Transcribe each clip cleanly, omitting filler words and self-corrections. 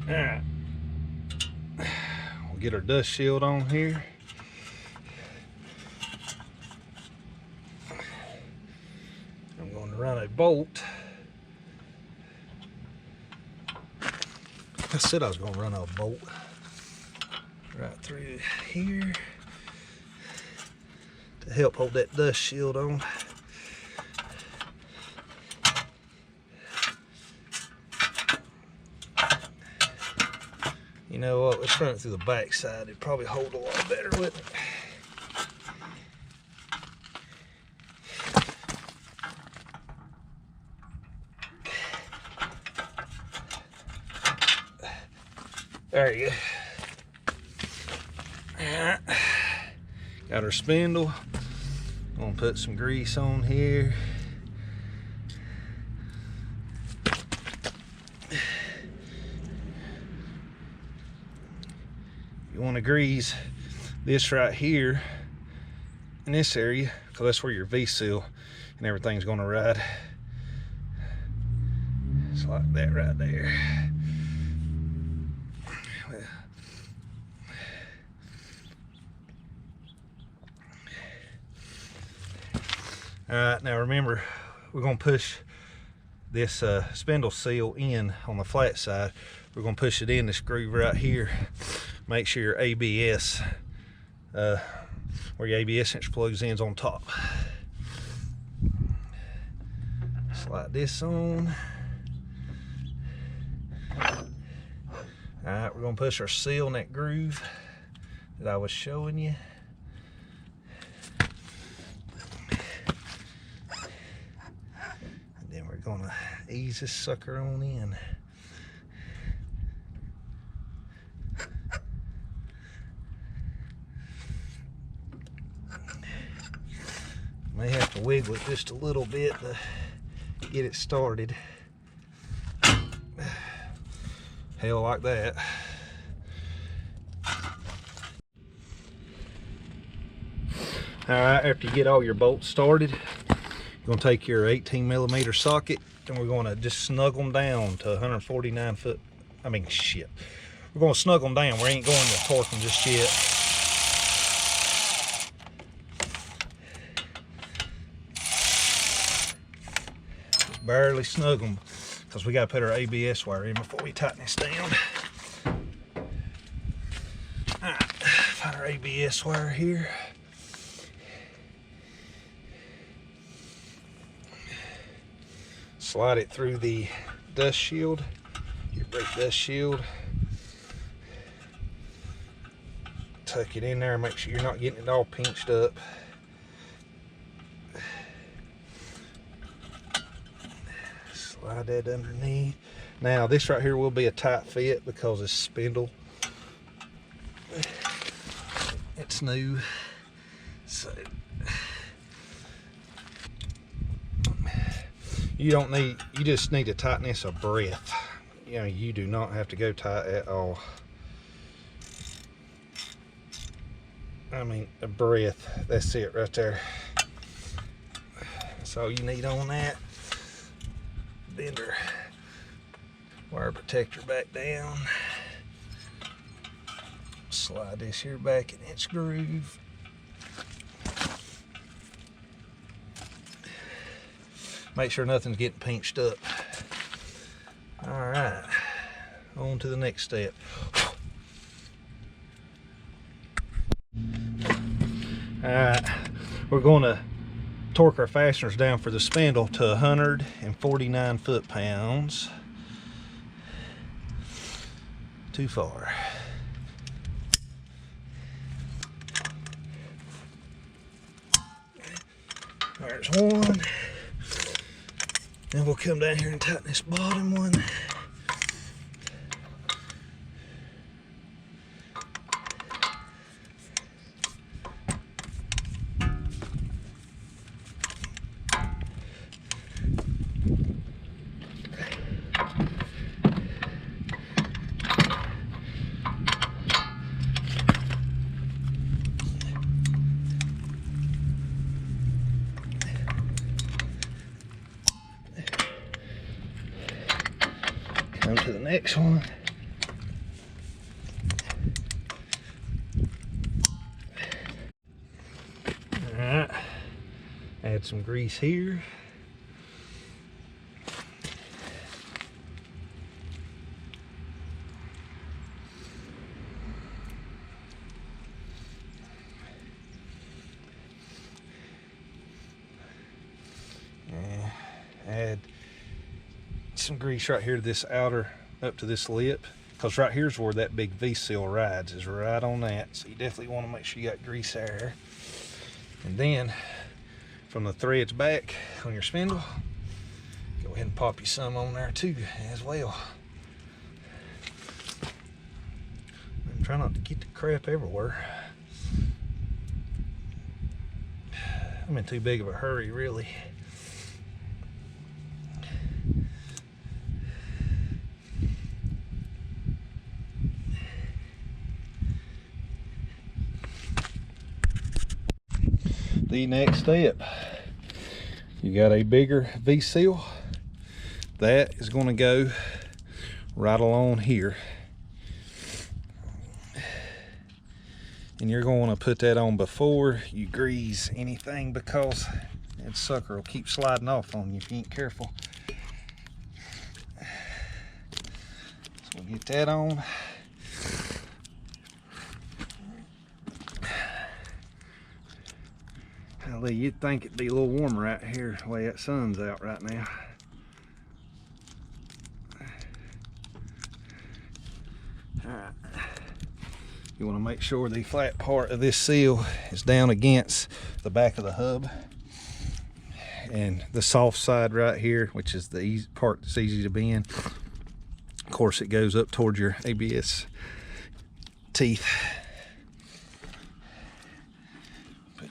Alright. We'll get our dust shield on here. I'm going to run a bolt. I said I was going to run a bolt right through here to help hold that dust shield on. You know what, let's run it through the back side. It'd probably hold a lot better, wouldn't it? There you go. Alright. Got our spindle. Gonna put some grease on here. You want to grease this right here in this area because that's where your V-seal and everything's going to ride. It's like that right there. Alright, now remember, we're going to push this spindle seal in on the flat side. We're going to push it in this groove right here. Make sure your ABS, where your ABS inch plugs in, is on top. Slide this on. Alright, we're going to push our seal in that groove that I was showing you. And then we're going to ease this sucker on in. May have to wiggle it just a little bit to get it started. Hell, like that. Alright, after you get all your bolts started, you're going to take your 18mm socket and we're going to just snug them down to 149 foot. I mean, shit. We're going to snug them down. We ain't going to torque them just yet. Barely snug them because we got to put our ABS wire in before we tighten this down. Alright, find our ABS wire here. Slide it through the dust shield, your brake dust shield. Tuck it in there, make sure you're not getting it all pinched up. Slide that underneath. Now this right here will be a tight fit because it's spindle. It's new, so you just need to tighten this a breath. You know, you do not have to go tight at all. I mean, a breath. That's it right there. That's all you need on that. Bend our wire protector back down. Slide this here back in its groove. Make sure nothing's getting pinched up. All right, on to the next step. All right, we're going to torque our fasteners down for the spindle to 149 foot-pounds. Too far. There's one. Then we'll come down here and tighten this bottom one. Come to the next one. Add some grease here. And add some grease right here to this outer, up to this lip, because right here's where that big V-seal rides, is right on that. So you definitely want to make sure you got grease there. And then from the threads back on your spindle, go ahead and pop you some on there too as well. And try not to get the crap everywhere. I'm in too big of a hurry, really. The next step, you got a bigger V-seal that is going to go right along here, and you're going to put that on before you grease anything, because that sucker will keep sliding off on you if you ain't careful. So we'll get that on. You'd think it'd be a little warmer out here the way that sun's out right now. Alright. You want to make sure the flat part of this seal is down against the back of the hub. And the soft side right here, which is the easy part that's easy to bend. Of course, it goes up towards your ABS teeth.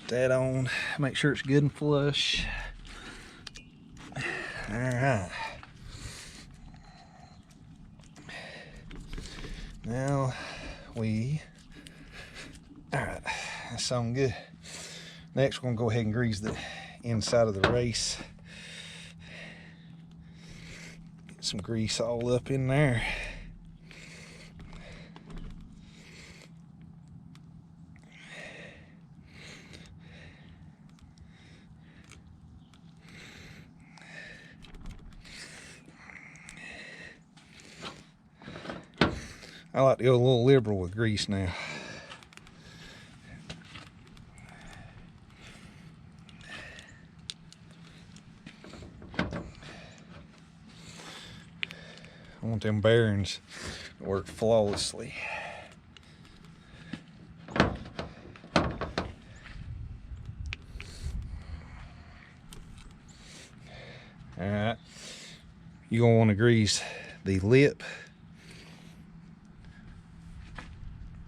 That on, make sure it's good and flush. All right, now all right, that sounds good. Next, we're gonna go ahead and grease the inside of the race. Get some grease all up in there. I like to go a little liberal with grease now. I want them bearings to work flawlessly. Alright, you're going to want to grease the lip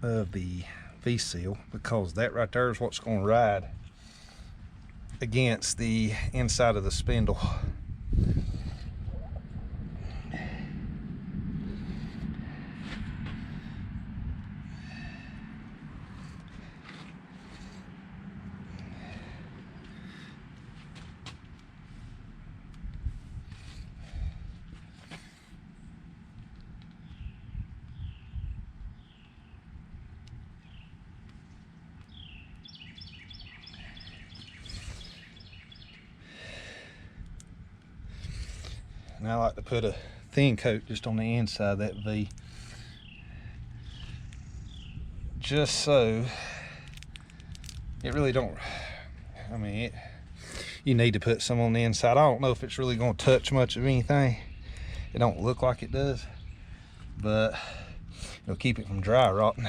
of the V-seal, because that right there is what's going to ride against the inside of the spindle. And I like to put a thin coat just on the inside of that V, just so it really don't, I mean, you need to put some on the inside. I don't know if it's really going to touch much of anything. It don't look like it does, but it'll keep it from dry rotting.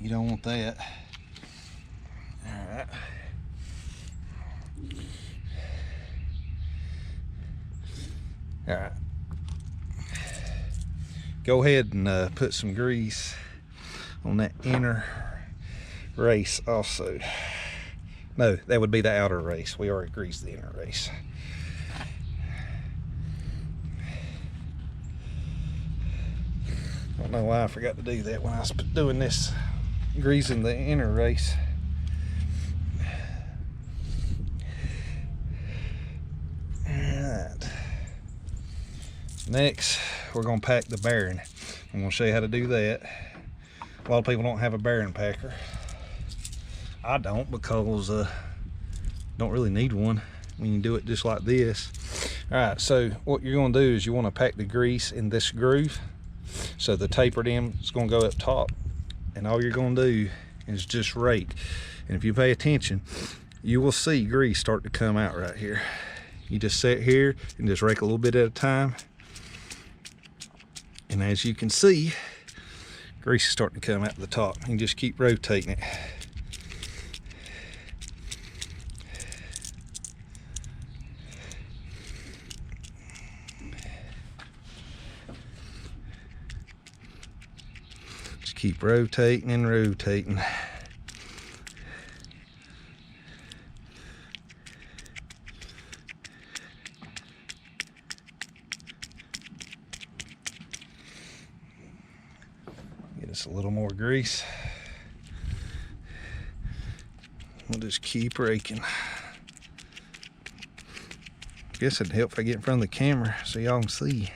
You don't want that. All right. All right, go ahead and put some grease on that inner race also. No, that would be the outer race. We already greased the inner race. I don't know why I forgot to do that when I was doing this, greasing the inner race. Next, we're going to pack the bearing. I'm going to show you how to do that. A lot of people don't have a bearing packer. I don't, because don't really need one when you do it just like this. All right, so what you're gonna do is you wanna pack the grease in this groove. So the tapered end is gonna go up top, and all you're gonna do is just rake. And if you pay attention, you will see grease start to come out right here. You just sit here and just rake a little bit at a time. And as you can see, grease is starting to come out the top. You just keep rotating it. Just keep rotating and rotating. Get us a little more grease. We'll just keep raking. Guess it'd help if I get in front of the camera so y'all can see.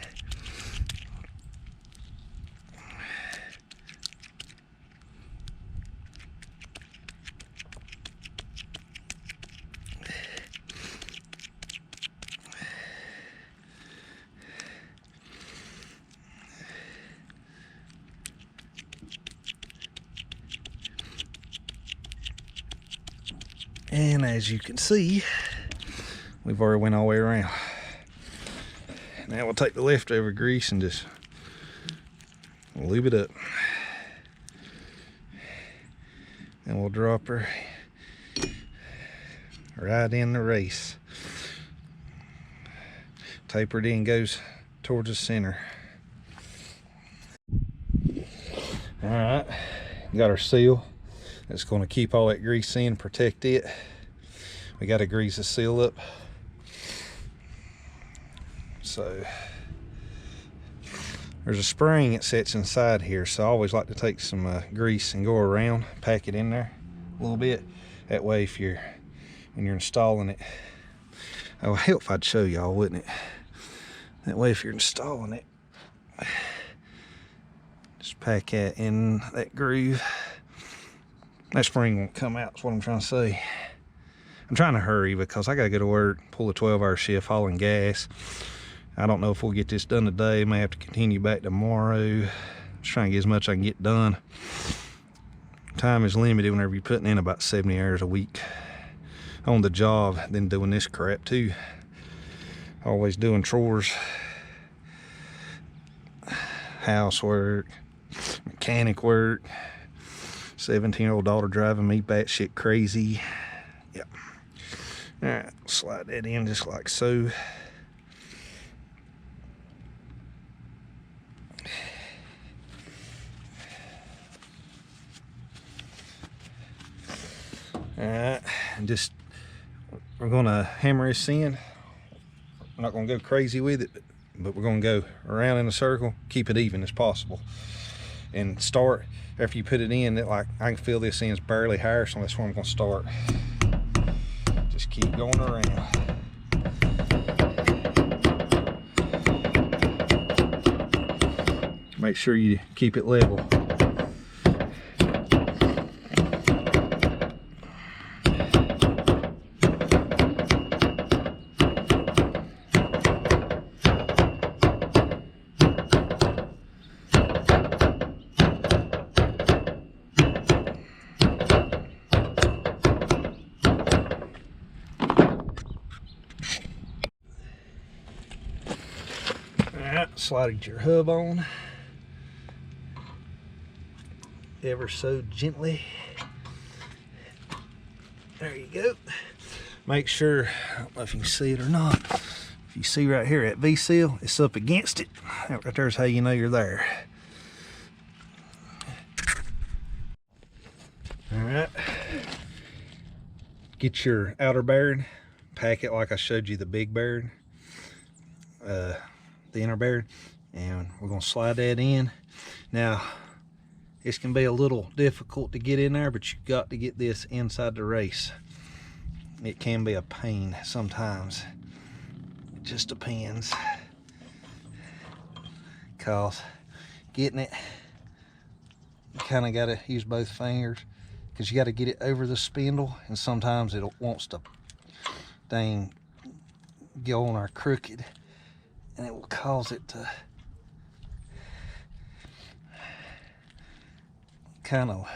And as you can see, we've already went all the way around. Now we'll take the leftover grease and just lube it up. And we'll drop her right in the race. Tapered end goes towards the center. All right, got our seal. It's going to keep all that grease in, protect it. We got to grease the seal up. So there's a spring that sits inside here, so I always like to take some grease and go around, pack it in there a little bit. That way, when you're installing it, it would help if I'd show y'all, wouldn't it? That way, if you're installing it, just pack that in that groove. That spring won't come out, is what I'm trying to say. I'm trying to hurry because I gotta go to work, pull a 12-hour shift hauling gas. I don't know if we'll get this done today. May have to continue back tomorrow. Just trying to get as much I can get done. Time is limited whenever you're putting in about 70 hours a week on the job, then doing this crap too. Always doing chores, housework, mechanic work. 17-year-old daughter driving me batshit crazy. Yep. All right, slide that in just like so. All right, and just we're gonna hammer this in. We're not gonna go crazy with it, but we're gonna go around in a circle, keep it even as possible, and start. After you put it in, I can feel this end's barely higher, so that's where I'm gonna start. Just keep going around. Make sure you keep it level. Slide your hub on ever so gently. There you go. Make sure, I don't know if you can see it or not, if you see right here at V-seal, it's up against it. That right there's how you know you're there. All right, get your outer bearing, pack it like I showed you the big bearing, the inner bearing, and we're going to slide that in. Now this can be a little difficult to get in there, but you've got to get this inside the race. It can be a pain sometimes. It just depends, cause getting it, you kind of got to use both fingers, because you got to get it over the spindle, and sometimes it wants to dang go on our crooked, and it will cause it to kind of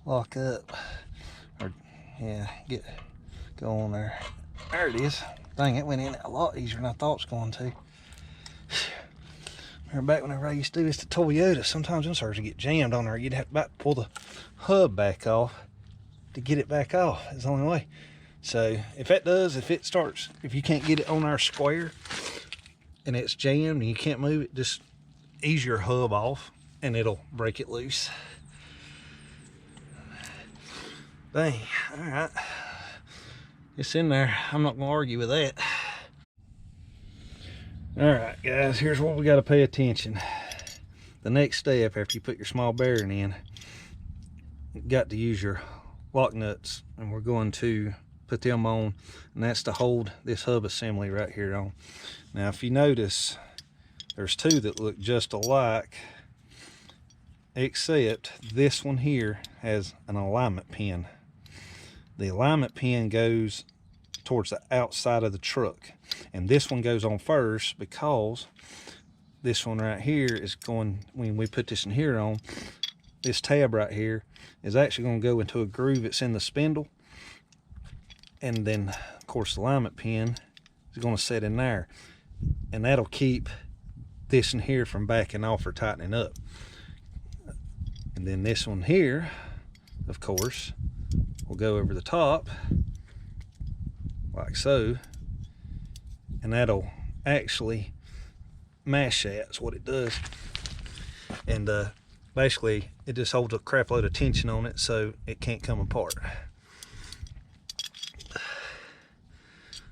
lock up, or yeah, go on there. There it is. Dang, it went in a lot easier than I thought it was going to. Remember back whenever I used to do this to Toyota, sometimes them suckers would get jammed on there. You'd have to about pull the hub back off to get it back off. It's the only way. So if you can't get it on our square and it's jammed and you can't move it, just ease your hub off and it'll break it loose. Dang, all right. It's in there. I'm not gonna argue with that. All right, guys, here's what we got to pay attention. The next step after you put your small bearing in, you got to use your lock nuts, and we're going to put them on, and that's to hold this hub assembly right here on. Now, if you notice, there's two that look just alike, except this one here has an alignment pin. The alignment pin goes towards the outside of the truck, and this one goes on first because this one right here is going, when we put this in here on, this tab right here is actually going to go into a groove that's in the spindle, and then of course the alignment pin is going to set in there, and that'll keep this in here from backing off or tightening up. And then this one here, of course, will go over the top like so, and that'll actually mash that's what it does. And basically it just holds a crap load of tension on it so it can't come apart.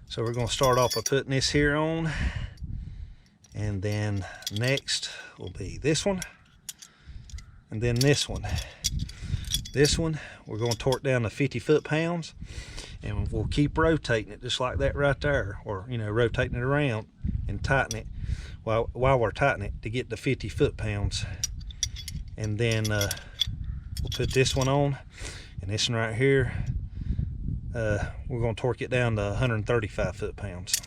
So we're going to start off by putting this here on, and then next will be this one, and then this one. This one we're going to torque down to 50 foot-pounds, and we'll keep rotating it just like that right there, or rotating it around and tighten it while we're tightening it to get to 50 foot-pounds. And then we'll put this one on, and this one right here we're going to torque it down to 135 foot-pounds.